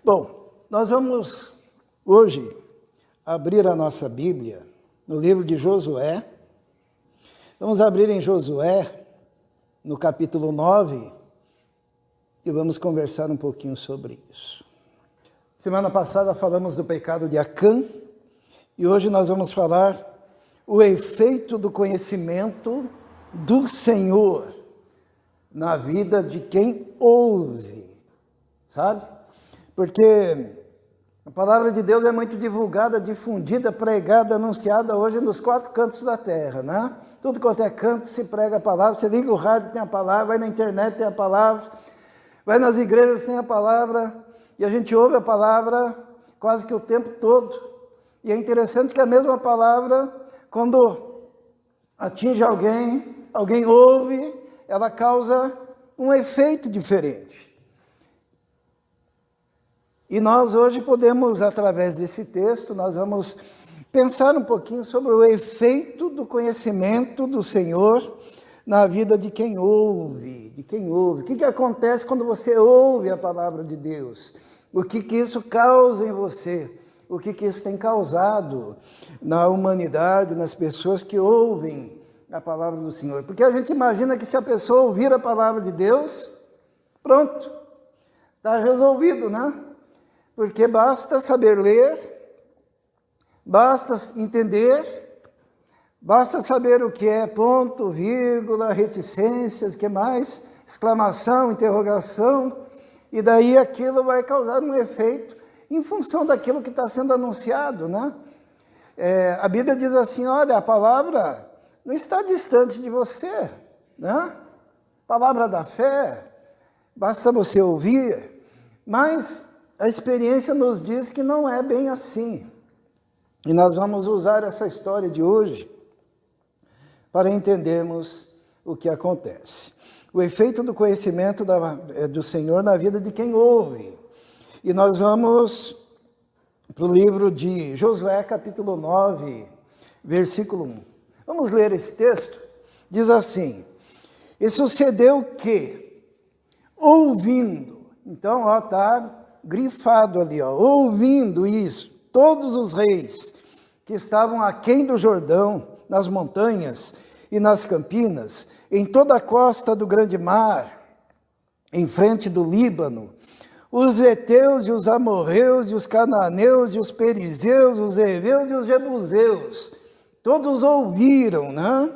Bom, nós vamos hoje abrir a nossa Bíblia no livro de Josué. Vamos abrir em Josué, no capítulo 9, e vamos conversar um pouquinho sobre isso. Semana passada falamos do pecado de Acã, e hoje nós vamos falar o efeito do conhecimento do Senhor na vida de quem ouve, sabe? Porque a palavra de Deus é muito divulgada, difundida, pregada, anunciada hoje nos 4 cantos da terra, né? Tudo quanto é canto se prega a palavra, você liga o rádio, tem a palavra, vai na internet, tem a palavra, vai nas igrejas, tem a palavra, e a gente ouve a palavra quase que o tempo todo. E é interessante que a mesma palavra, quando atinge alguém ouve, ela causa um efeito diferente. E nós hoje podemos, através desse texto, nós vamos pensar um pouquinho sobre o efeito do conhecimento do Senhor na vida de quem ouve, O que acontece quando você ouve a palavra de Deus? O que isso causa em você? O que isso tem causado na humanidade, nas pessoas que ouvem a palavra do Senhor? Porque a gente imagina que se a pessoa ouvir a palavra de Deus, pronto, está resolvido, né? Porque basta saber ler, basta entender, basta saber o que é ponto, vírgula, reticências, que mais? Exclamação, interrogação, e daí aquilo vai causar um efeito em função daquilo que está sendo anunciado, né? A Bíblia diz assim, olha, a palavra não está distante de você, né? Palavra da fé, basta você ouvir, mas a experiência nos diz que não é bem assim. E nós vamos usar essa história de hoje para entendermos o que acontece. O efeito do conhecimento do Senhor na vida de quem ouve. E nós vamos para o livro de Josué, capítulo 9, versículo 1. Vamos ler esse texto? Diz assim, e sucedeu que, ouvindo, então está grifado ali, ouvindo isso, todos os reis que estavam aquém do Jordão, nas montanhas e nas campinas, em toda a costa do grande mar, em frente do Líbano, os heteus e os amorreus e os cananeus e os perizeus, os heveus e os jebuseus, todos ouviram, né?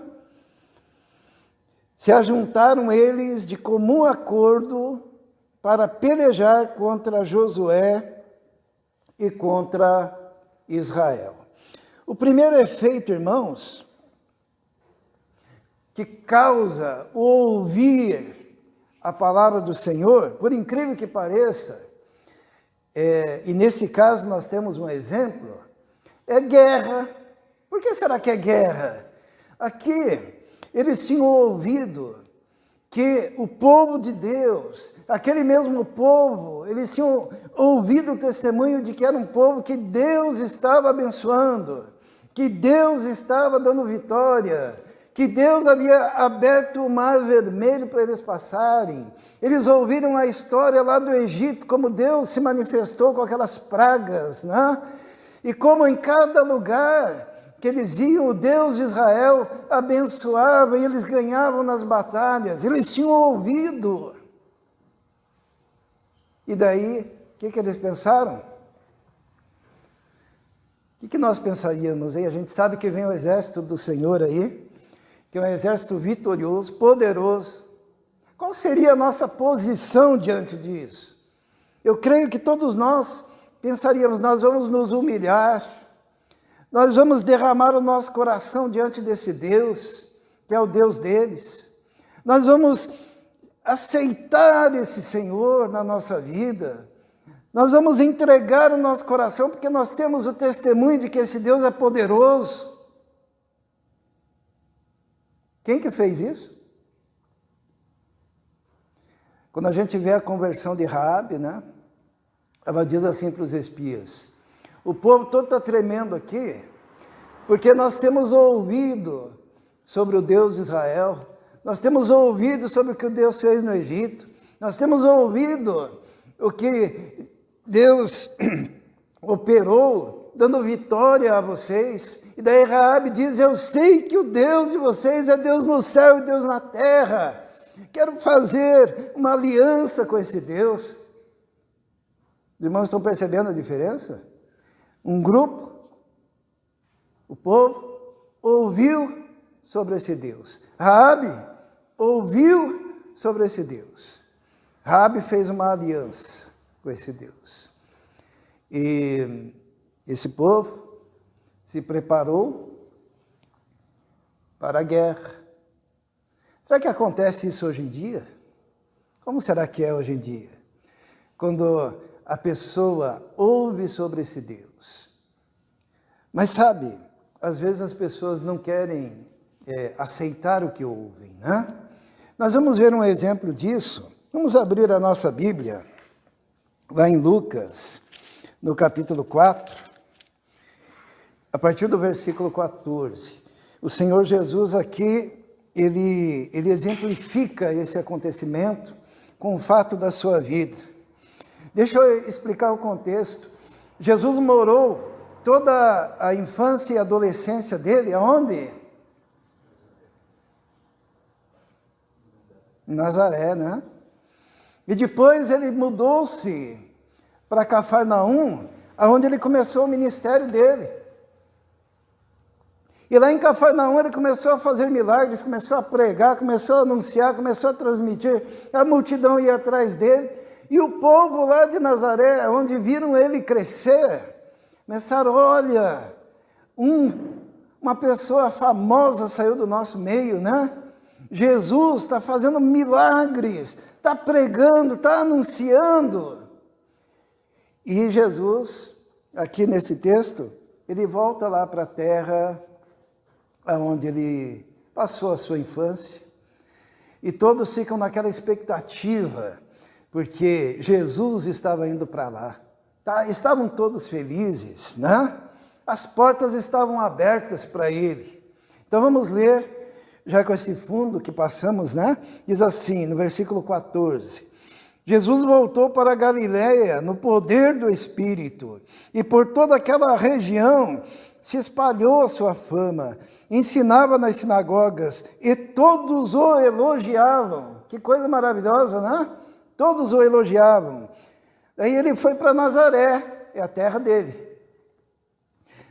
Se ajuntaram eles de comum acordo para pelejar contra Josué e contra Israel. O primeiro efeito, irmãos, que causa o ouvir a palavra do Senhor, por incrível que pareça, e nesse caso nós temos um exemplo, é guerra. Por que será que é guerra? Aqui, eles tinham ouvido que o povo de Deus, aquele mesmo povo, eles tinham ouvido o testemunho de que era um povo que Deus estava abençoando, que Deus estava dando vitória, que Deus havia aberto o mar vermelho para eles passarem. Eles ouviram a história lá do Egito, como Deus se manifestou com aquelas pragas, né? E como em cada lugar que eles iam, o Deus de Israel abençoava e eles ganhavam nas batalhas. Eles tinham ouvido. E daí, o que eles pensaram? O que nós pensaríamos aí? A gente sabe que vem o exército do Senhor aí, que é um exército vitorioso, poderoso. Qual seria a nossa posição diante disso? Eu creio que todos nós pensaríamos, nós vamos nos humilhar, nós vamos derramar o nosso coração diante desse Deus, que é o Deus deles. Nós vamos aceitar esse Senhor na nossa vida. Nós vamos entregar o nosso coração, porque nós temos o testemunho de que esse Deus é poderoso. Quem que fez isso? Quando a gente vê a conversão de Raabe, né? Ela diz assim para os espias, o povo todo está tremendo aqui, porque nós temos ouvido sobre o Deus de Israel, nós temos ouvido sobre o que Deus fez no Egito, nós temos ouvido o que Deus operou, dando vitória a vocês. E daí Raabe diz, eu sei que o Deus de vocês é Deus no céu e Deus na terra. Quero fazer uma aliança com esse Deus. Os irmãos estão percebendo a diferença? Um grupo, o povo, ouviu sobre esse Deus. Raabe ouviu sobre esse Deus. Raabe fez uma aliança com esse Deus. E esse povo se preparou para a guerra. Será que acontece isso hoje em dia? Como será que é hoje em dia? Quando a pessoa ouve sobre esse Deus. Mas sabe, às vezes as pessoas não querem aceitar o que ouvem, né? Nós vamos ver um exemplo disso. Vamos abrir a nossa Bíblia, lá em Lucas, no capítulo 4, a partir do versículo 14. O Senhor Jesus aqui, ele exemplifica esse acontecimento com o fato da sua vida. Deixa eu explicar o contexto. Jesus morou toda a infância e adolescência dele, aonde? Em Nazaré, né? E depois ele mudou-se para Cafarnaum, aonde ele começou o ministério dele. E lá em Cafarnaum ele começou a fazer milagres, começou a pregar, começou a anunciar, começou a transmitir. A multidão ia atrás dele. E o povo lá de Nazaré, onde viram ele crescer, começaram, olha, uma pessoa famosa saiu do nosso meio, né? Jesus está fazendo milagres, está pregando, está anunciando. E Jesus, aqui nesse texto, ele volta lá para a terra onde ele passou a sua infância, e todos ficam naquela expectativa, porque Jesus estava indo para lá. Estavam todos felizes, né? As portas estavam abertas para ele. Então vamos ler, já com esse fundo que passamos, né? Diz assim, no versículo 14. Jesus voltou para a Galiléia no poder do Espírito, e por toda aquela região se espalhou a sua fama, ensinava nas sinagogas, e todos o elogiavam. Que coisa maravilhosa, né? Todos o elogiavam. Daí ele foi para Nazaré, é a terra dele,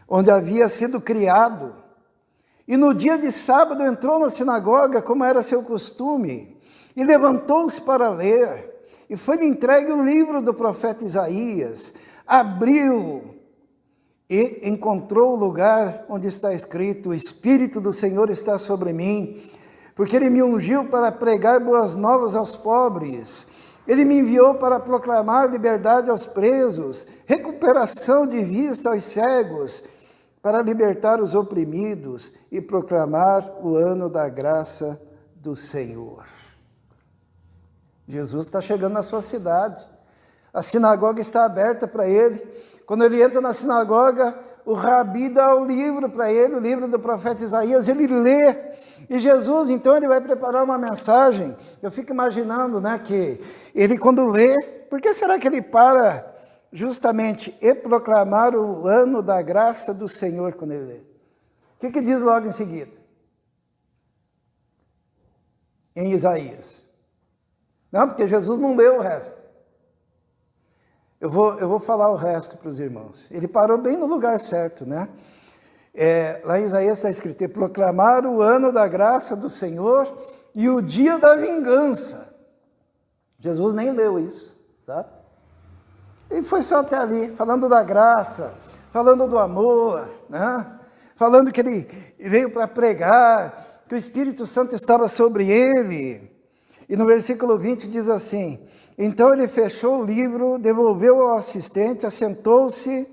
onde havia sido criado. E no dia de sábado entrou na sinagoga, como era seu costume, e levantou-se para ler. E foi-lhe entregue o livro do profeta Isaías. Abriu e encontrou o lugar onde está escrito: o Espírito do Senhor está sobre mim, porque Ele me ungiu para pregar boas novas aos pobres. Ele me enviou para proclamar liberdade aos presos, recuperação de vista aos cegos, para libertar os oprimidos e proclamar o ano da graça do Senhor. Jesus está chegando na sua cidade. A sinagoga está aberta para ele. Quando ele entra na sinagoga, o rabi dá o livro para ele, o livro do profeta Isaías, ele lê. E Jesus, então, ele vai preparar uma mensagem. Eu fico imaginando, né, que ele quando lê, por que será que ele para justamente e proclamar o ano da graça do Senhor quando ele lê? O que diz logo em seguida? Em Isaías. Não, porque Jesus não leu o resto. Eu vou falar o resto para os irmãos. Ele parou bem no lugar certo, né? Lá em Isaías está escrito: proclamar o ano da graça do Senhor e o dia da vingança. Jesus nem leu isso, tá? Ele foi só até ali, falando da graça, falando do amor, né? Falando que ele veio para pregar, que o Espírito Santo estava sobre ele. E no versículo 20 diz assim: então ele fechou o livro, devolveu ao assistente, assentou-se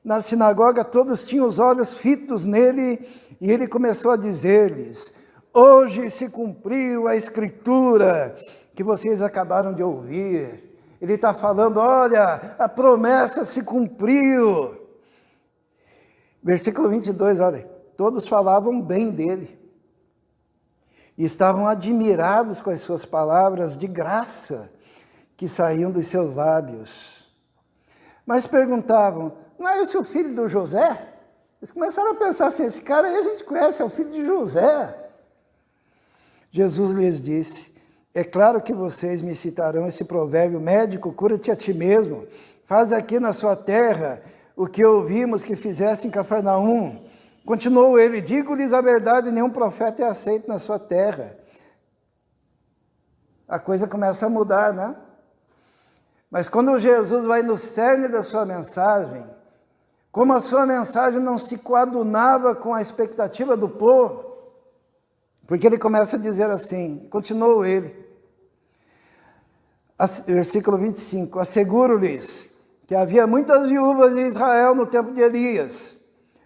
na sinagoga, todos tinham os olhos fitos nele, e ele começou a dizer-lhes: hoje se cumpriu a escritura que vocês acabaram de ouvir. Ele está falando, olha, a promessa se cumpriu. Versículo 22, olha, todos falavam bem dele. E estavam admirados com as suas palavras de graça que saíam dos seus lábios. Mas perguntavam, não é esse o filho do José? Eles começaram a pensar assim, esse cara aí a gente conhece, é o filho de José. Jesus lhes disse, é claro que vocês me citarão esse provérbio, médico, cura-te a ti mesmo. Faz aqui na sua terra o que ouvimos que fizeste em Cafarnaum. Continuou ele, digo-lhes a verdade, nenhum profeta é aceito na sua terra. A coisa começa a mudar, né? Mas quando Jesus vai no cerne da sua mensagem, como a sua mensagem não se coadunava com a expectativa do povo, porque ele começa a dizer assim, continuou ele, versículo 25, asseguro-lhes que havia muitas viúvas em Israel no tempo de Elias,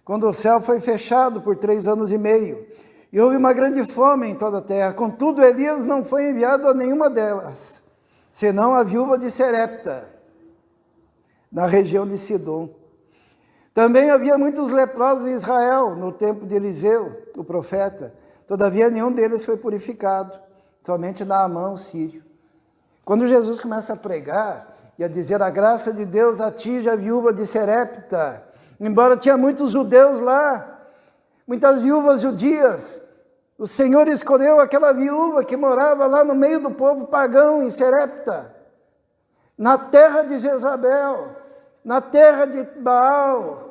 quando o céu foi fechado por 3 anos e meio, e houve uma grande fome em toda a terra. Contudo, Elias não foi enviado a nenhuma delas, senão a viúva de Serepta, na região de Sidom. Também havia muitos leprosos em Israel, no tempo de Eliseu, o profeta. Todavia, nenhum deles foi purificado, somente Naamã, o sírio. Quando Jesus começa a pregar e a dizer a graça de Deus atinge a viúva de Serepta, embora tinha muitos judeus lá, muitas viúvas judias, o Senhor escolheu aquela viúva que morava lá no meio do povo pagão, em Serepta, na terra de Jezabel, na terra de Baal.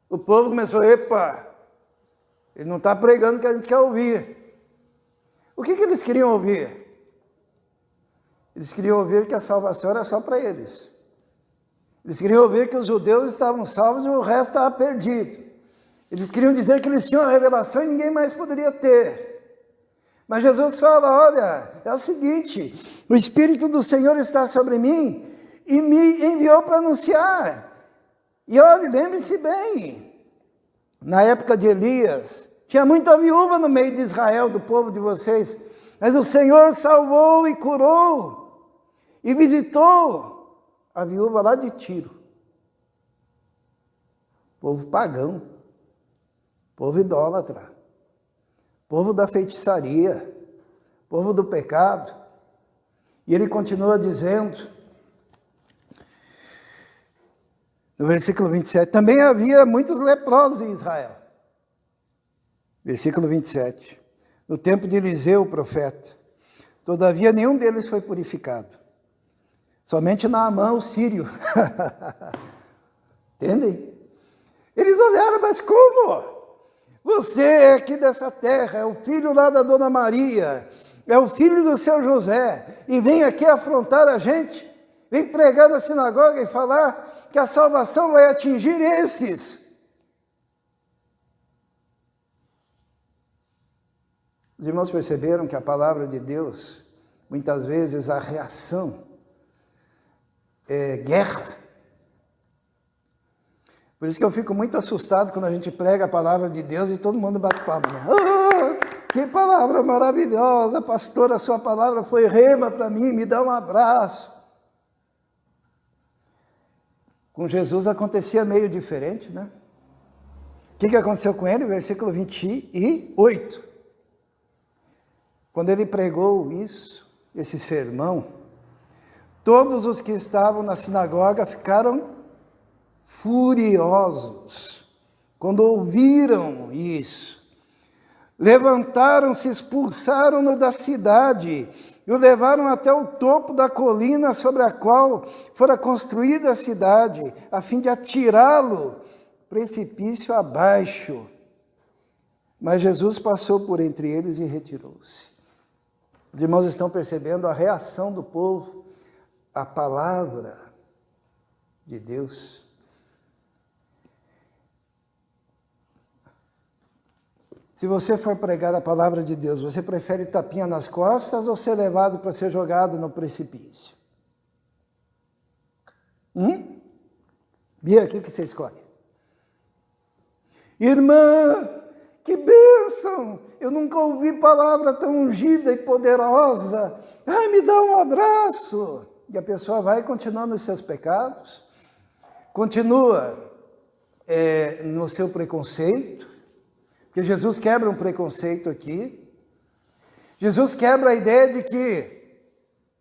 O povo começou, epa, ele não está pregando o que a gente quer ouvir. O que eles queriam ouvir? Eles queriam ouvir que a salvação era só para eles. Eles queriam ouvir que os judeus estavam salvos e o resto estava perdido. Eles queriam dizer que eles tinham a revelação e ninguém mais poderia ter. Mas Jesus fala, olha, é o seguinte, o Espírito do Senhor está sobre mim e me enviou para anunciar. E olha, lembre-se bem, na época de Elias, tinha muita viúva no meio de Israel, do povo de vocês, mas o Senhor salvou e curou e visitou a viúva lá de Tiro. Povo pagão, povo idólatra, povo da feitiçaria, povo do pecado. E ele continua dizendo, no versículo 27, também havia muitos leprosos em Israel. Versículo 27, no tempo de Eliseu, o profeta. Todavia, nenhum deles foi purificado. Somente Naamã, o sírio. Entendem? Eles olharam, mas como? Você é aqui dessa terra, é o filho lá da Dona Maria, é o filho do seu José, e vem aqui afrontar a gente, vem pregar na sinagoga e falar que a salvação vai atingir esses. Os irmãos perceberam que a palavra de Deus, muitas vezes a reação é guerra. Por isso que eu fico muito assustado quando a gente prega a palavra de Deus e todo mundo bate palma. Né? Que palavra maravilhosa, pastor, a sua palavra foi rema para mim, me dá um abraço. Com Jesus acontecia meio diferente, né? O que aconteceu com ele? Versículo 28. Quando ele pregou isso, esse sermão, todos os que estavam na sinagoga ficaram furiosos quando ouviram isso. Levantaram-se, expulsaram-no da cidade e o levaram até o topo da colina sobre a qual fora construída a cidade, a fim de atirá-lo precipício abaixo. Mas Jesus passou por entre eles e retirou-se. Os irmãos estão percebendo a reação do povo à palavra de Deus. Se você for pregar a palavra de Deus, você prefere tapinha nas costas ou ser levado para ser jogado no precipício? Bia, o que você escolhe? Irmã, que bênção! Eu nunca ouvi palavra tão ungida e poderosa. Ai, me dá um abraço! E a pessoa vai continuando nos seus pecados, continua no seu preconceito, porque Jesus quebra um preconceito aqui. Jesus quebra a ideia de que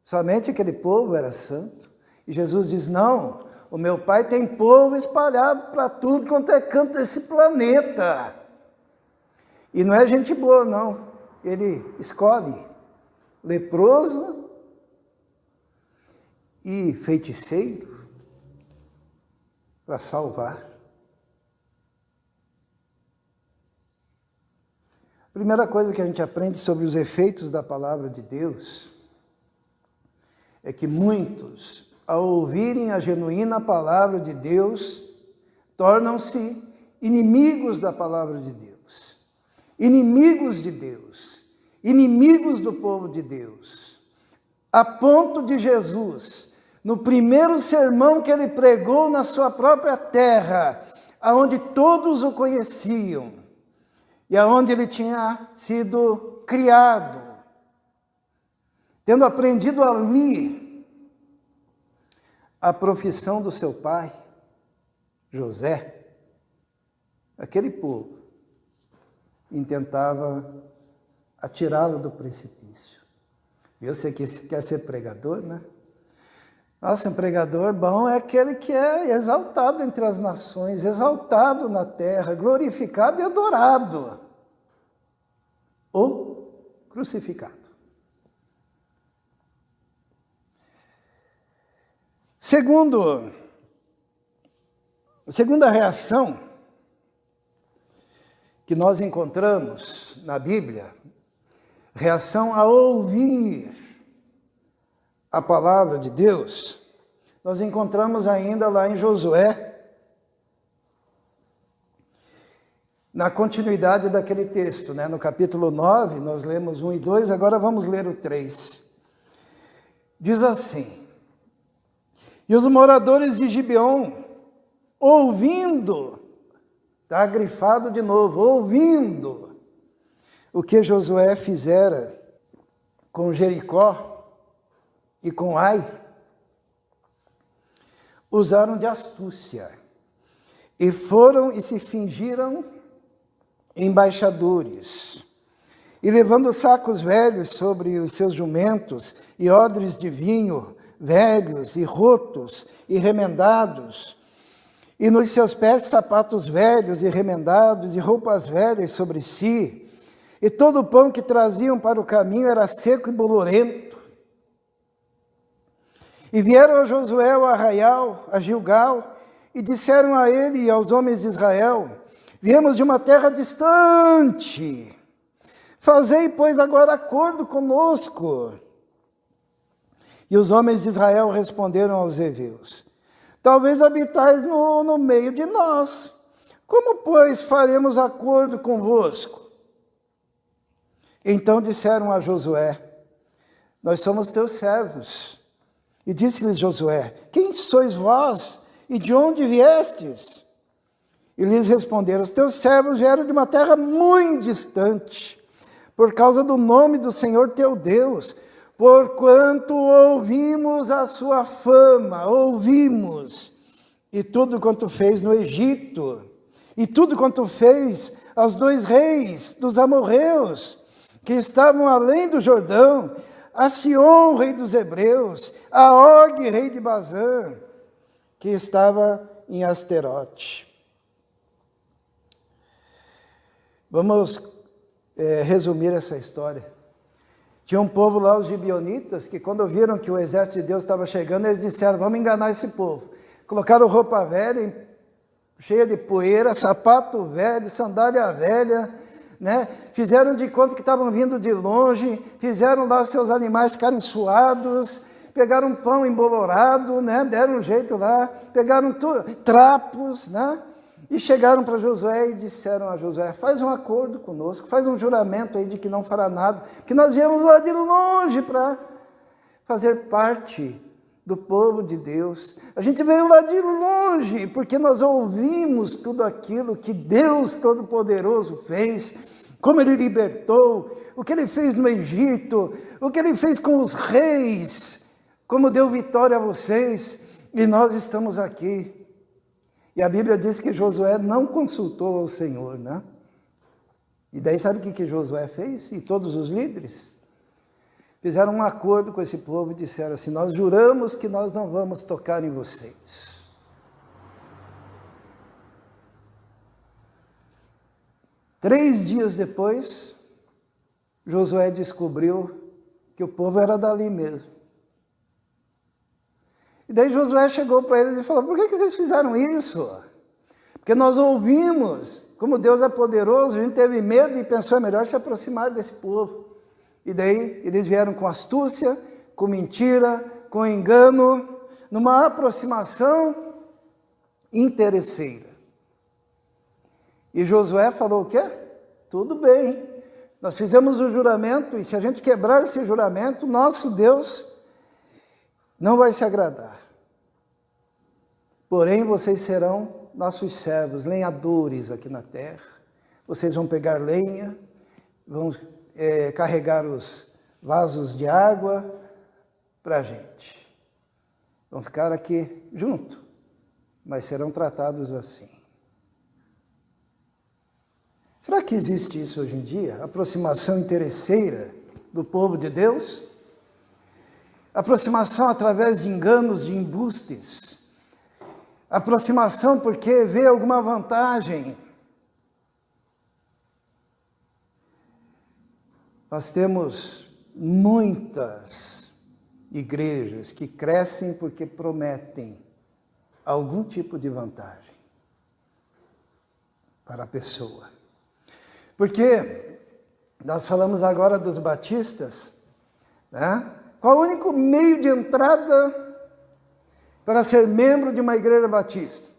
somente aquele povo era santo. E Jesus diz, não, O meu pai tem povo espalhado para tudo quanto é canto desse planeta. E não é gente boa, não. Ele escolhe leproso e feiticeiro para salvar. A primeira coisa que a gente aprende sobre os efeitos da palavra de Deus é que muitos, ao ouvirem a genuína palavra de Deus, tornam-se inimigos da palavra de Deus, inimigos de Deus, inimigos do povo de Deus, a ponto de Jesus, no primeiro sermão que ele pregou na sua própria terra, aonde todos o conheciam, e aonde ele tinha sido criado, tendo aprendido ali a profissão do seu pai, José, aquele povo intentava atirá-lo do precipício. Eu sei que quer ser pregador, né? Nossa, um pregador bom é aquele que é exaltado entre as nações, exaltado na terra, glorificado e adorado, ou crucificado. Segunda reação que nós encontramos na Bíblia, reação a ouvir a palavra de Deus, nós encontramos ainda lá em Josué, na continuidade daquele texto, né? No capítulo 9, nós lemos 1 e 2, agora vamos ler o 3. Diz assim: e os moradores de Gibeon, ouvindo, está grifado de novo, ouvindo o que Josué fizera com Jericó e com Ai, usaram de astúcia e foram e se fingiram embaixadores, e levando sacos velhos sobre os seus jumentos e odres de vinho velhos e rotos e remendados, e nos seus pés sapatos velhos e remendados e roupas velhas sobre si, e todo o pão que traziam para o caminho era seco e bolorento. E vieram a Josué ao arraial, a Gilgal, e disseram a ele e aos homens de Israel: viemos de uma terra distante, fazei, pois, agora acordo conosco. E os homens de Israel responderam aos heveus: talvez habitais no meio de nós, como, pois, faremos acordo convosco? Então disseram a Josué: nós somos teus servos. E disse-lhes Josué: quem sois vós e de onde viestes? E lhes responderam: os teus servos vieram de uma terra muito distante, por causa do nome do Senhor teu Deus, porquanto ouvimos a sua fama, ouvimos, e tudo quanto fez no Egito, e tudo quanto fez aos 2 reis dos amorreus, que estavam além do Jordão, a Sion, rei dos hebreus, a Og, rei de Bazã, que estava em Asterote. Vamos resumir essa história. Tinha um povo lá, os gibeonitas, que quando viram que o exército de Deus estava chegando, eles disseram: vamos enganar esse povo. Colocaram roupa velha, cheia de poeira, sapato velho, sandália velha, né? Fizeram de conta que estavam vindo de longe, fizeram lá os seus animais ficarem suados, pegaram um pão embolorado, né? Deram um jeito lá, pegaram trapos, né? E chegaram para Josué e disseram a Josué: faz um acordo conosco, faz um juramento aí de que não fará nada, que nós viemos lá de longe para fazer parte do povo de Deus. A gente veio lá de longe, porque nós ouvimos tudo aquilo que Deus Todo-Poderoso fez, como Ele libertou, o que Ele fez no Egito, o que Ele fez com os reis, como deu vitória a vocês, e nós estamos aqui. E a Bíblia diz que Josué não consultou ao Senhor, né? E daí sabe o que Josué fez? E todos os líderes? Fizeram um acordo com esse povo e disseram assim: nós juramos que nós não vamos tocar em vocês. 3 dias depois, Josué descobriu que o povo era dali mesmo. E daí Josué chegou para eles e falou: por que vocês fizeram isso? Porque nós ouvimos como Deus é poderoso, a gente teve medo e pensou, é melhor se aproximar desse povo. E daí eles vieram com astúcia, com mentira, com engano, numa aproximação interesseira. E Josué falou o quê? Tudo bem, nós fizemos o juramento, e se a gente quebrar esse juramento, nosso Deus não vai se agradar. Porém, vocês serão nossos servos, lenhadores aqui na terra. Vocês vão pegar lenha, vão carregar os vasos de água para a gente. Vão ficar aqui junto, mas serão tratados assim. Será que existe isso hoje em dia? Aproximação interesseira do povo de Deus? Aproximação através de enganos, de embustes. Aproximação porque vê alguma vantagem. Nós temos muitas igrejas que crescem porque prometem algum tipo de vantagem para a pessoa. Porque nós falamos agora dos batistas, né? Qual o único meio de entrada para ser membro de uma igreja batista?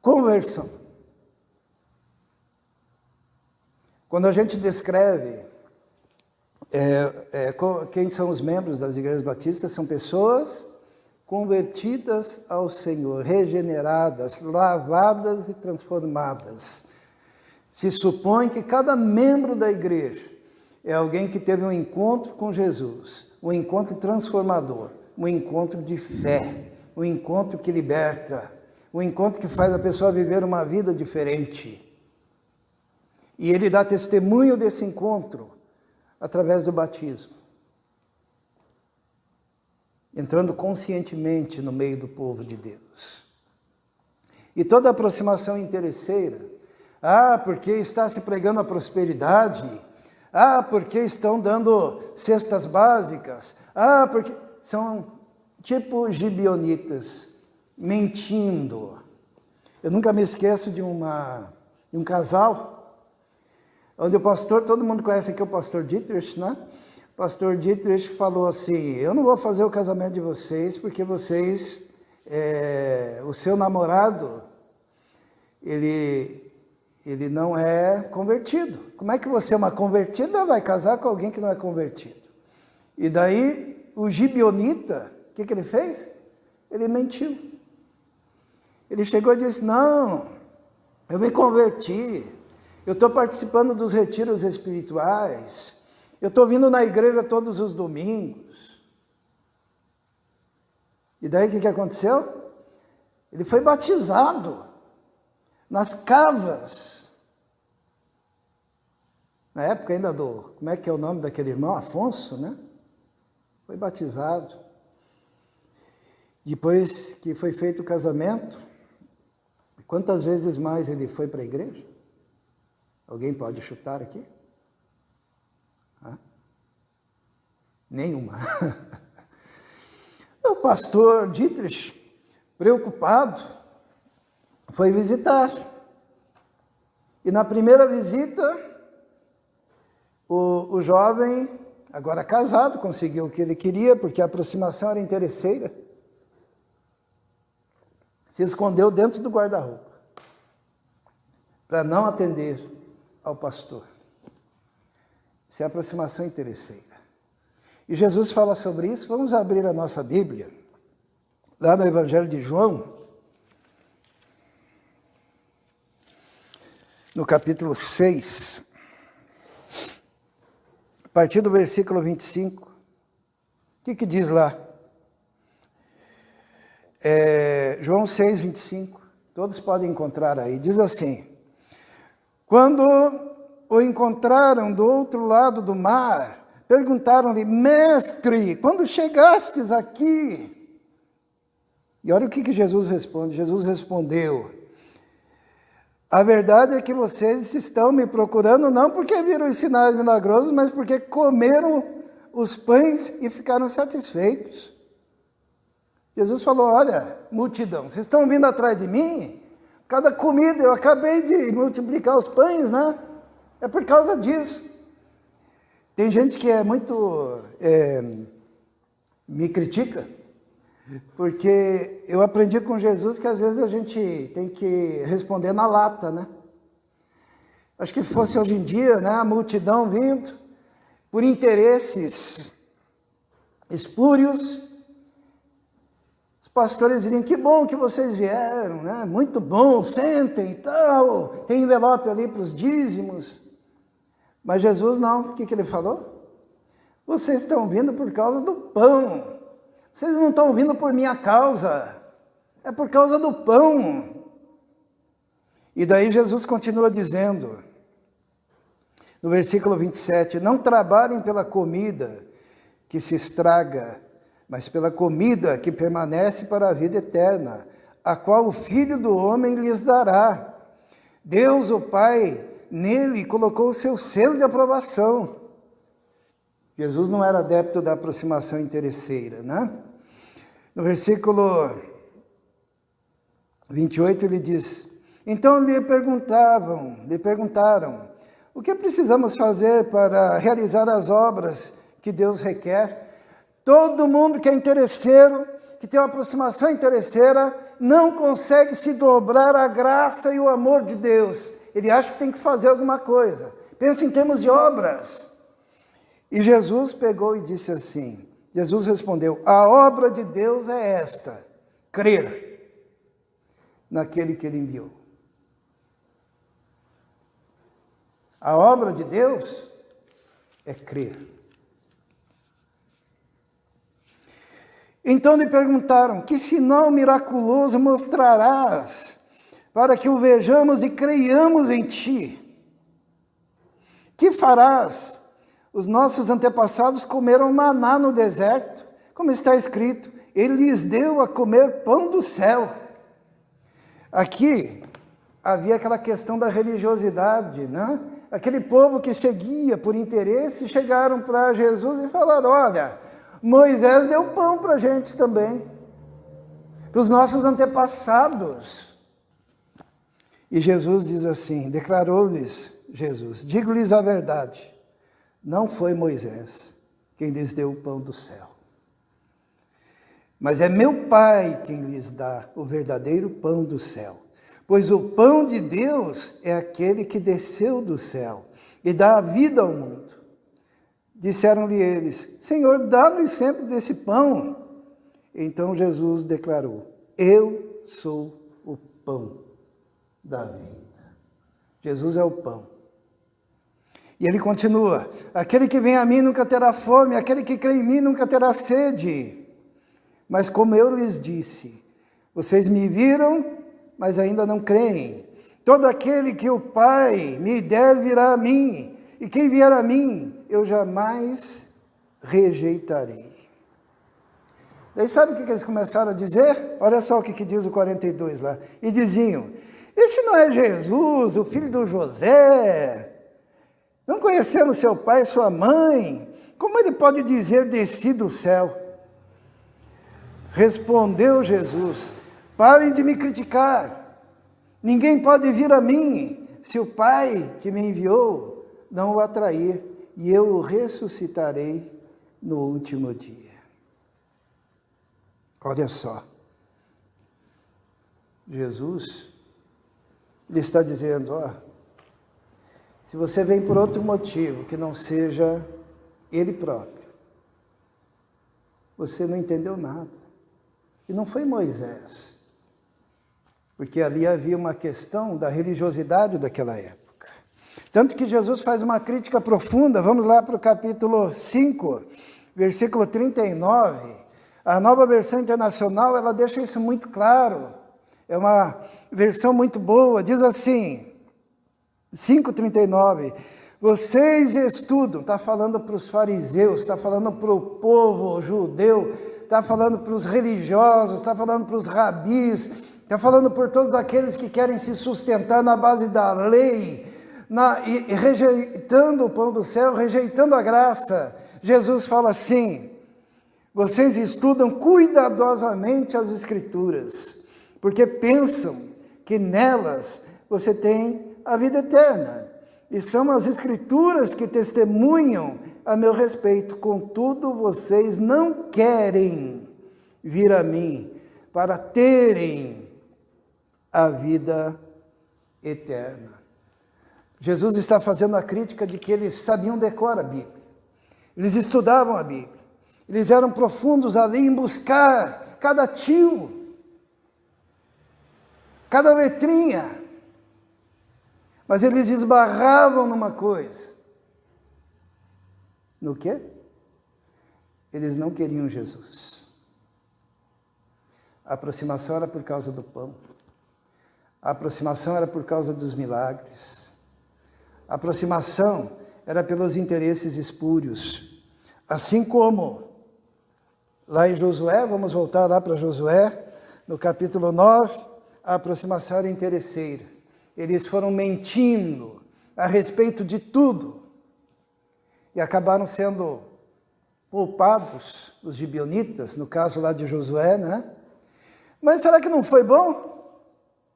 Conversão. Quando a gente descreve quem são os membros das igrejas batistas, são pessoas convertidas ao Senhor, regeneradas, lavadas e transformadas. Se supõe que cada membro da igreja é alguém que teve um encontro com Jesus, um encontro transformador, um encontro de fé, um encontro que liberta, um encontro que faz a pessoa viver uma vida diferente. E ele dá testemunho desse encontro através do batismo, entrando conscientemente no meio do povo de Deus. E toda aproximação interesseira, porque está se pregando a prosperidade, porque estão dando cestas básicas, porque são tipo gibeonitas, mentindo. Eu nunca me esqueço de um casal, onde o pastor, todo mundo conhece aqui o pastor Dietrich, né? O pastor Dietrich falou assim: eu não vou fazer o casamento de vocês, porque vocês, o seu namorado, ele não é convertido. Como é que você é uma convertida vai casar com alguém que não é convertido? E daí, o gibeonita, o que ele fez? Ele mentiu. Ele chegou e disse: não, eu me converti. Eu estou participando dos retiros espirituais. Eu estou vindo na igreja todos os domingos. E daí o que aconteceu? Ele foi batizado nas cavas. Na época ainda como é que é o nome daquele irmão? Afonso, né? Foi batizado. Depois que foi feito o casamento, quantas vezes mais ele foi para a igreja? Alguém pode chutar aqui? Nenhuma. O pastor Dietrich, preocupado, foi visitar. E na primeira visita, o jovem, agora casado, conseguiu o que ele queria, porque a aproximação era interesseira. Se escondeu dentro do guarda-roupa, para não atender ao pastor. Isso é aproximação interesseira. E Jesus fala sobre isso. Vamos abrir a nossa Bíblia, lá no Evangelho de João, no capítulo 6, a partir do versículo 25. O que diz lá? João 6, 25. Todos podem encontrar aí. Diz assim: quando o encontraram do outro lado do mar, perguntaram-lhe: mestre, quando chegastes aqui? E olha o que Jesus responde. Jesus respondeu: a verdade é que vocês estão me procurando não porque viram os sinais milagrosos, mas porque comeram os pães e ficaram satisfeitos. Jesus falou: olha, multidão, vocês estão vindo atrás de mim? Cada comida, eu acabei de multiplicar os pães, né? É por causa disso. Tem gente que é muito... me critica, porque eu aprendi com Jesus que às vezes a gente tem que responder na lata, né? Acho que fosse hoje em dia, né, a multidão vindo por interesses espúrios, os pastores diriam: que bom que vocês vieram, né? Muito bom, sentem e tal, tem envelope ali para os dízimos. Mas Jesus não, o que ele falou? Vocês estão vindo por causa do pão. Vocês não estão vindo por minha causa, é por causa do pão. E daí Jesus continua dizendo, no versículo 27, não trabalhem pela comida que se estraga, mas pela comida que permanece para a vida eterna, a qual o Filho do Homem lhes dará. Deus, o Pai, nele colocou o seu selo de aprovação. Jesus não era adepto da aproximação interesseira, né? No versículo 28 ele diz: então lhe perguntaram, o que precisamos fazer para realizar as obras que Deus requer? Todo mundo que é interesseiro, que tem uma aproximação interesseira, não consegue se dobrar à graça e o amor de Deus. Ele acha que tem que fazer alguma coisa. Pensa em termos de obras. E Jesus pegou e disse assim, Jesus respondeu: a obra de Deus é esta, crer naquele que ele enviou. A obra de Deus é crer. Então lhe perguntaram: que sinal miraculoso mostrarás para que o vejamos e creiamos em ti? Que farás? Os nossos antepassados comeram maná no deserto, como está escrito, ele lhes deu a comer pão do céu. Aqui havia aquela questão da religiosidade, né? Aquele povo que seguia por interesse, chegaram para Jesus e falaram: olha, Moisés deu pão para a gente também, para os nossos antepassados. E Jesus diz assim, declarou-lhes Jesus: digo-lhes a verdade, não foi Moisés quem lhes deu o pão do céu, mas é meu Pai quem lhes dá o verdadeiro pão do céu. Pois o pão de Deus é aquele que desceu do céu e dá a vida ao mundo. Disseram-lhe eles: Senhor, dá-nos sempre desse pão. Então Jesus declarou: eu sou o pão da vida. Jesus é o pão. E ele continua: aquele que vem a mim nunca terá fome, aquele que crê em mim nunca terá sede. Mas como eu lhes disse, vocês me viram, mas ainda não creem. Todo aquele que o Pai me der virá a mim, e quem vier a mim, eu jamais rejeitarei. Daí sabe o que eles começaram a dizer? Olha só o que diz o 42 lá. E diziam: esse não é Jesus, o filho do José? Não conhecemos seu pai e sua mãe? Como ele pode dizer: desci do céu? Respondeu Jesus: parem de me criticar. Ninguém pode vir a mim se o Pai que me enviou não o atrair, e eu o ressuscitarei no último dia. Olha só. Jesus, ele está dizendo: ó, se você vem por outro motivo que não seja ele próprio, você não entendeu nada. E não foi Moisés, porque ali havia uma questão da religiosidade daquela época. Tanto que Jesus faz uma crítica profunda. Vamos lá para o capítulo 5, versículo 39. A Nova Versão Internacional, ela deixa isso muito claro. É uma versão muito boa. Diz assim, 5:39. Vocês estudam, está falando para os fariseus, está falando para o povo judeu, está falando para os religiosos, está falando para os rabis, está falando por todos aqueles que querem se sustentar na base da lei, e rejeitando o pão do céu, rejeitando a graça. Jesus fala assim: vocês estudam cuidadosamente as Escrituras, porque pensam que nelas você tem a vida eterna. E são as Escrituras que testemunham a meu respeito. Contudo, vocês não querem vir a mim para terem a vida eterna. Jesus está fazendo a crítica de que eles sabiam decorar a Bíblia. Eles estudavam a Bíblia. Eles eram profundos ali em buscar cada tio, cada letrinha. Mas eles esbarravam numa coisa. No quê? Eles não queriam Jesus. A aproximação era por causa do pão. A aproximação era por causa dos milagres. A aproximação era pelos interesses espúrios. Assim como lá em Josué, vamos voltar lá para Josué, no capítulo 9, a aproximação era interesseira. Eles foram mentindo a respeito de tudo e acabaram sendo poupados, os gibeonitas, no caso lá de Josué, né? Mas será que não foi bom?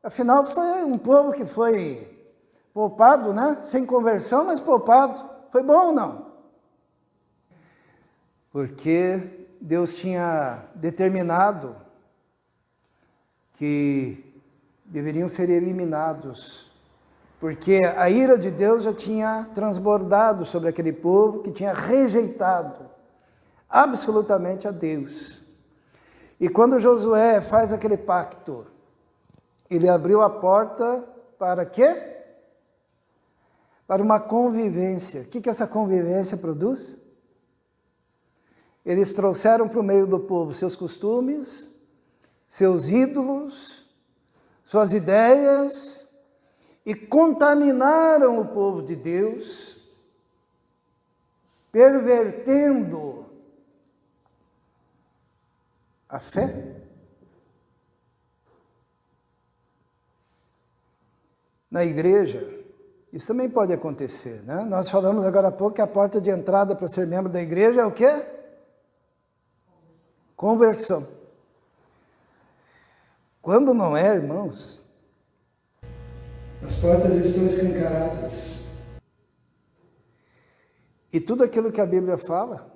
Afinal, foi um povo que foi poupado, né? Sem conversão, mas poupado. Foi bom ou não? Porque Deus tinha determinado que deveriam ser eliminados, porque a ira de Deus já tinha transbordado sobre aquele povo que tinha rejeitado absolutamente a Deus. E quando Josué faz aquele pacto, ele abriu a porta para quê? Para uma convivência. O que essa convivência produz? Eles trouxeram para o meio do povo seus costumes, seus ídolos, suas ideias, e contaminaram o povo de Deus, pervertendo a fé. Na igreja, isso também pode acontecer, né? Nós falamos agora há pouco que a porta de entrada para ser membro da igreja é o quê? Conversão. Quando não é, irmãos, as portas estão escancaradas. E tudo aquilo que a Bíblia fala,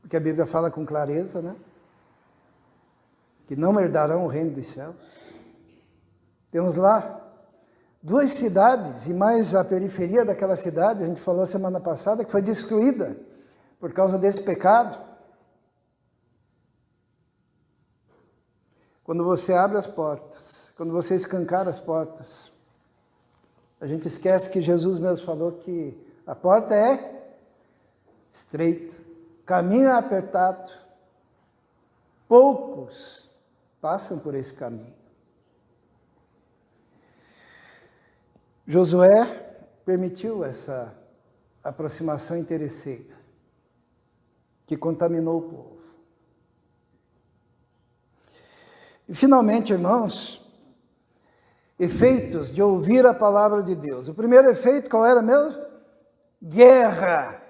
porque a Bíblia fala com clareza, né? Que não herdarão o reino dos céus. Temos lá 2 cidades, e mais a periferia daquela cidade, a gente falou semana passada, que foi destruída por causa desse pecado. Quando você abre as portas, quando você escancara as portas, a gente esquece que Jesus mesmo falou que a porta é estreita, o caminho é apertado, poucos passam por esse caminho. Josué permitiu essa aproximação interesseira, que contaminou o povo. E finalmente, irmãos, efeitos de ouvir a palavra de Deus. O primeiro efeito, qual era mesmo? Guerra.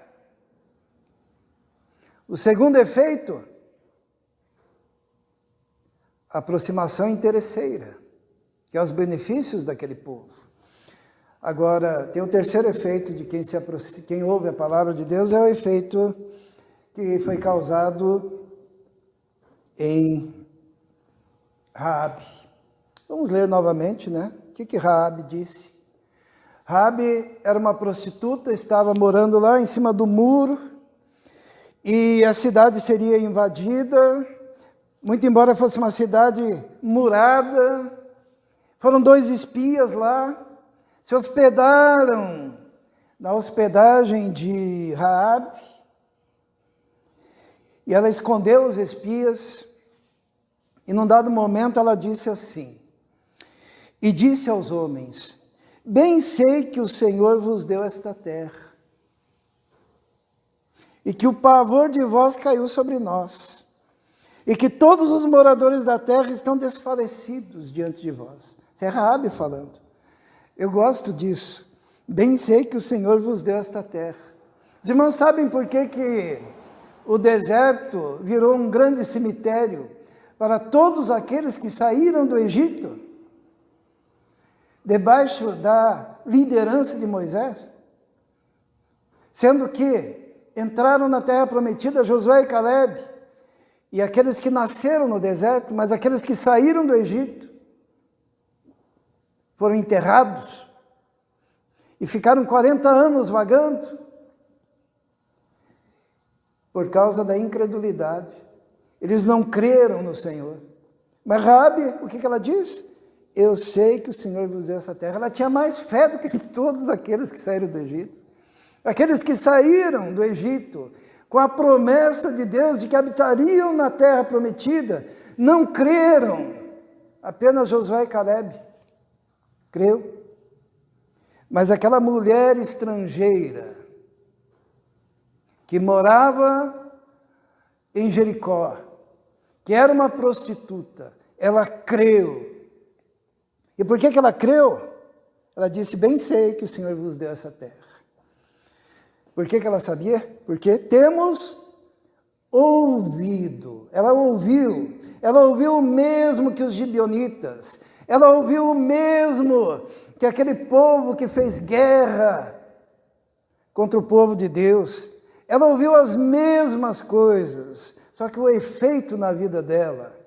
O segundo efeito, aproximação interesseira, que é os benefícios daquele povo. Agora, tem o terceiro efeito de quem ouve a palavra de Deus, é o efeito que foi causado em Raabe. Vamos ler novamente, né? O que Raabe disse? Raabe era uma prostituta, estava morando lá em cima do muro, e a cidade seria invadida, muito embora fosse uma cidade murada. Foram 2 espias lá, se hospedaram na hospedagem de Raabe, e ela escondeu os espias, e num dado momento ela disse assim: e disse aos homens, Bem sei que o Senhor vos deu esta terra, e que o pavor de vós caiu sobre nós, e que todos os moradores da terra estão desfalecidos diante de vós. Isso é Raabe falando. Eu gosto disso. Bem sei que o Senhor vos deu esta terra. Os irmãos sabem por que o deserto virou um grande cemitério para todos aqueles que saíram do Egito, debaixo da liderança de Moisés? Sendo que entraram na terra prometida Josué e Calebe, e aqueles que nasceram no deserto, mas aqueles que saíram do Egito, foram enterrados, e ficaram 40 anos vagando, por causa da incredulidade. Eles não creram no Senhor. Mas Raabe, o que ela diz? Eu sei que o Senhor vos deu essa terra. Ela tinha mais fé do que todos aqueles que saíram do Egito. Aqueles que saíram do Egito com a promessa de Deus de que habitariam na terra prometida, não creram. Apenas Josué e Calebe creu. Mas aquela mulher estrangeira que morava em Jericó, que era uma prostituta, ela creu. E por que ela creu? Ela disse, bem sei que o Senhor vos deu essa terra. Por que ela sabia? Porque temos ouvido. Ela ouviu o mesmo que os gibeonitas, ela ouviu o mesmo que aquele povo que fez guerra contra o povo de Deus. Ela ouviu as mesmas coisas, só que o efeito na vida dela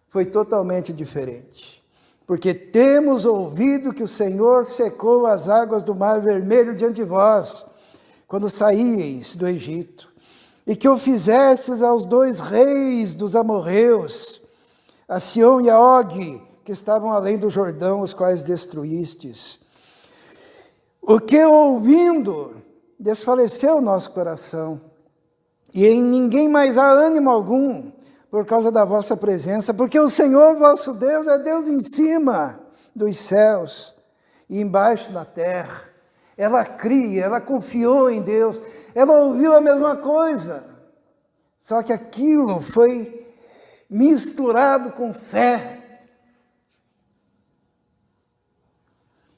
foi totalmente diferente. Porque temos ouvido que o Senhor secou as águas do Mar Vermelho diante de vós, quando saíeis do Egito, e que o fizestes aos 2 reis dos amorreus, a Sião e a Og, que estavam além do Jordão, os quais destruístes. O que ouvindo, desfaleceu o nosso coração, e em ninguém mais há ânimo algum, por causa da vossa presença, porque o Senhor vosso Deus é Deus em cima dos céus e embaixo na terra. Ela cria, ela confiou em Deus, ela ouviu a mesma coisa, só que aquilo foi misturado com fé.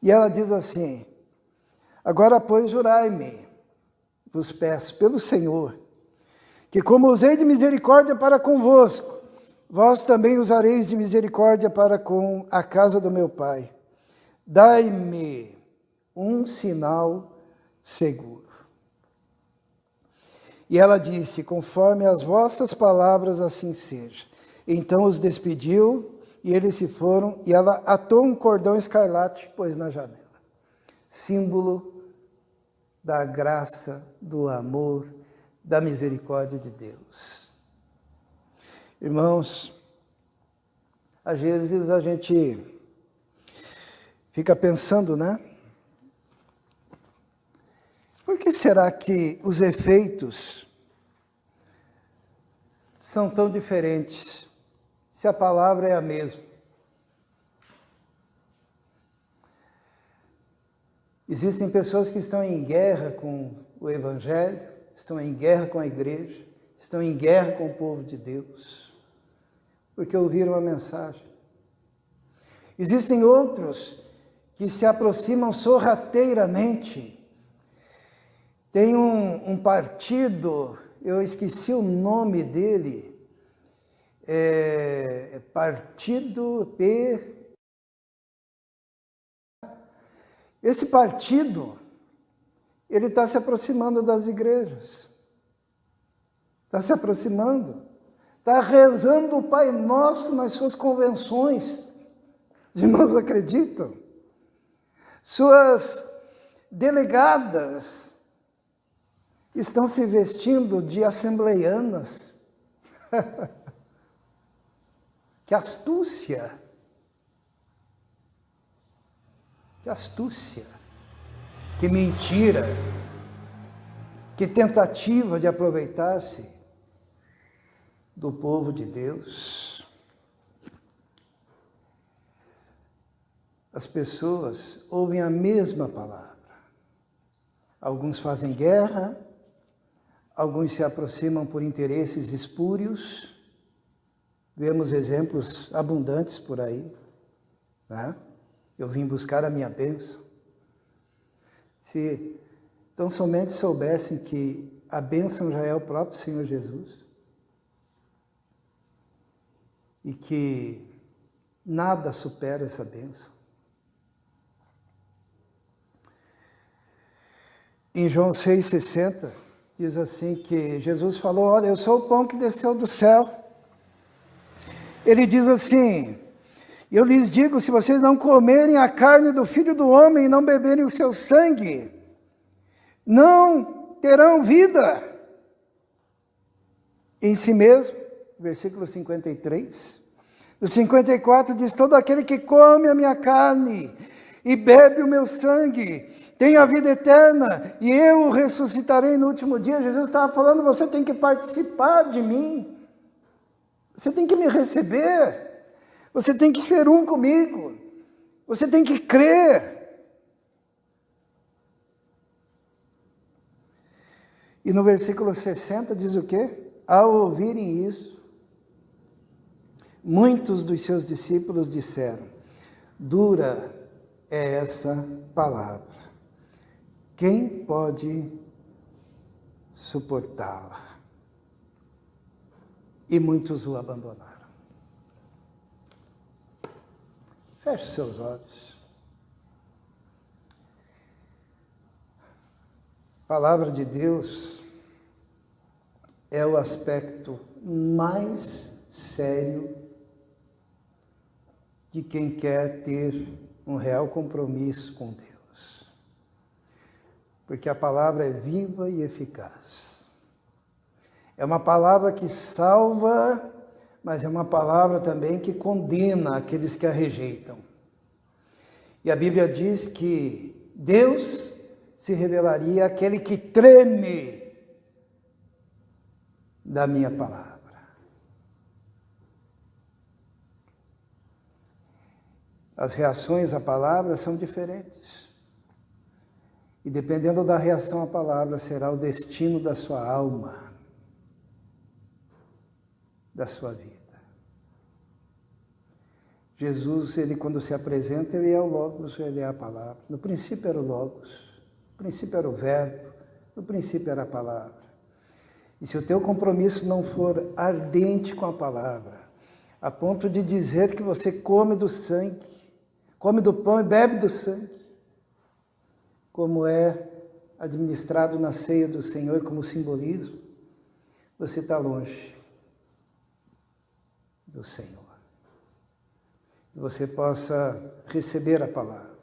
E ela diz assim, agora, pois, jurai-me, vos peço, pelo Senhor, que como usei de misericórdia para convosco, vós também usareis de misericórdia para com a casa do meu pai. Dai-me um sinal seguro. E ela disse, conforme as vossas palavras assim seja. Então os despediu, e eles se foram, e ela atou um cordão escarlate e pôs na janela. Símbolo da graça, do amor, da misericórdia de Deus. Irmãos, às vezes a gente fica pensando, né? Por que será que os efeitos são tão diferentes, se a palavra é a mesma? Existem pessoas que estão em guerra com o Evangelho, estão em guerra com a igreja, estão em guerra com o povo de Deus, porque ouviram a mensagem. Existem outros que se aproximam sorrateiramente. Tem um partido, eu esqueci o nome dele, Partido P. Esse partido, ele está se aproximando das igrejas, está se aproximando, está rezando o Pai Nosso nas suas convenções. Os irmãos acreditam? Suas delegadas estão se vestindo de assembleianas. Que astúcia! Que astúcia! Que mentira! Que tentativa de aproveitar-se do povo de Deus. as pessoas ouvem a mesma palavra. Alguns fazem guerra, alguns se aproximam por interesses espúrios. Vemos exemplos abundantes por aí, né? Eu vim buscar a minha bênção. Se tão somente soubessem que a bênção já é o próprio Senhor Jesus e que nada supera essa bênção. Em João 6,60, diz assim que Jesus falou, olha, eu sou o pão que desceu do céu. Ele diz assim, eu lhes digo, se vocês não comerem a carne do Filho do Homem e não beberem o seu sangue, não terão vida em si mesmo. Versículo 53. No 54 diz, todo aquele que come a minha carne e bebe o meu sangue tem a vida eterna, e eu o ressuscitarei no último dia. Jesus estava falando, você tem que participar de mim. Você tem que me receber. Você tem que ser um comigo. Você tem que crer. E no versículo 60 diz o quê? Ao ouvirem isso, muitos dos seus discípulos disseram, dura é essa palavra. Quem pode suportá-la? E muitos o abandonaram. Feche seus olhos. A palavra de Deus é o aspecto mais sério de quem quer ter um real compromisso com Deus. Porque a palavra é viva e eficaz. É uma palavra que salva, mas é uma palavra também que condena aqueles que a rejeitam. E a Bíblia diz que Deus se revelaria àquele que treme da minha palavra. As reações à palavra são diferentes. E dependendo da reação à palavra, será o destino da sua alma, da sua vida. Jesus, ele quando se apresenta, ele é o Logos, ele é a palavra. No princípio era o Logos, no princípio era o Verbo, no princípio era a palavra. E se o teu compromisso não for ardente com a palavra, a ponto de dizer que você come do sangue, come do pão e bebe do sangue, como é administrado na ceia do Senhor como simbolismo, você está longe do Senhor. Que você possa receber a palavra,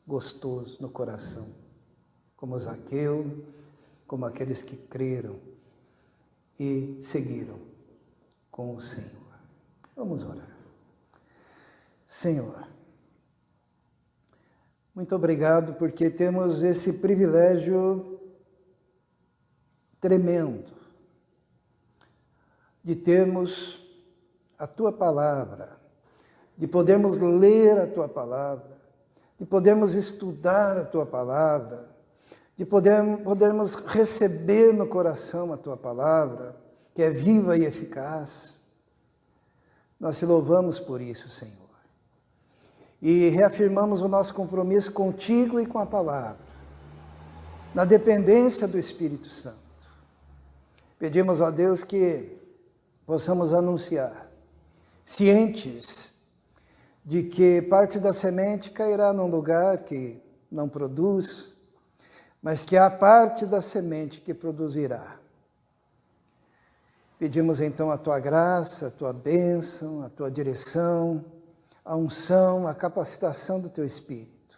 gostoso no coração, como Zaqueu, como aqueles que creram e seguiram com o Senhor. Vamos orar. Senhor, muito obrigado porque temos esse privilégio tremendo de termos a Tua palavra, de podermos ler a Tua palavra, de podermos estudar a Tua palavra, de podermos receber no coração a Tua palavra, que é viva e eficaz. Nós te louvamos por isso, Senhor. E reafirmamos o nosso compromisso contigo e com a palavra, na dependência do Espírito Santo. Pedimos a Deus que possamos anunciar, cientes de que parte da semente cairá num lugar que não produz, mas que há parte da semente que produzirá. Pedimos então a Tua graça, a Tua bênção, a Tua direção, a unção, a capacitação do Teu Espírito.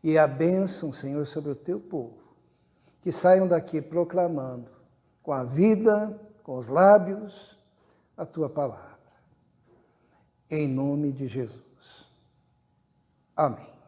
E a bênção, Senhor, sobre o Teu povo, que saiam daqui proclamando com a vida, com os lábios, a Tua palavra. Em nome de Jesus. Amém.